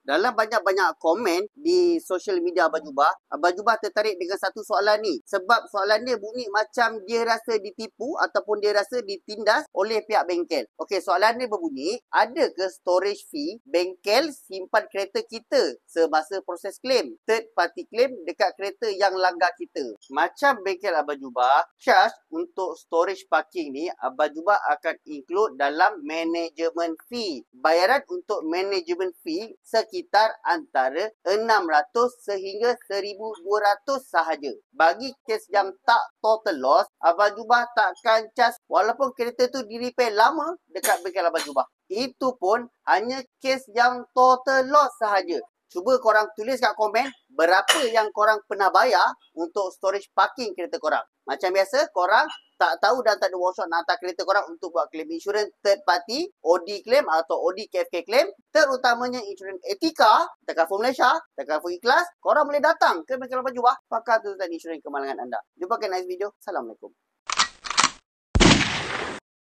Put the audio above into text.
Dalam banyak-banyak komen di social media Abang Jubah tertarik dengan satu soalan ni. Sebab soalan dia bunyi macam dia rasa ditipu ataupun dia rasa ditindas oleh pihak bengkel. Okey, soalan dia berbunyi, ada ke storage fee bengkel simpan kereta kita semasa proses claim? Third party claim dekat kereta yang langgar kita. Macam bengkel Abang Jubah, charge untuk storage parking ni Abang Jubah akan include dalam management fee. Bayaran untuk management fee sekitar antara 600 sehingga 1,200 sahaja. Bagi kes yang tak total loss, Abang Jubah takkan charge walaupun kereta tu di-repair lama dekat bengkel Abang Jubah. Itu pun hanya kes yang total loss sahaja. Cuba korang tulis kat komen berapa yang korang pernah bayar untuk storage parking kereta korang. Macam biasa, korang tak tahu dan tak ada workshop nak hantar kereta korang untuk buat claim insurans third party, OD claim atau OD KFK claim, terutamanya insurans etika, Takaful Malaysia, Takaful Ikhlas, korang boleh datang ke bengkel Abang Jubah, pakar tuntutan insurans kemalangan anda. Jumpa ke next video. Assalamualaikum.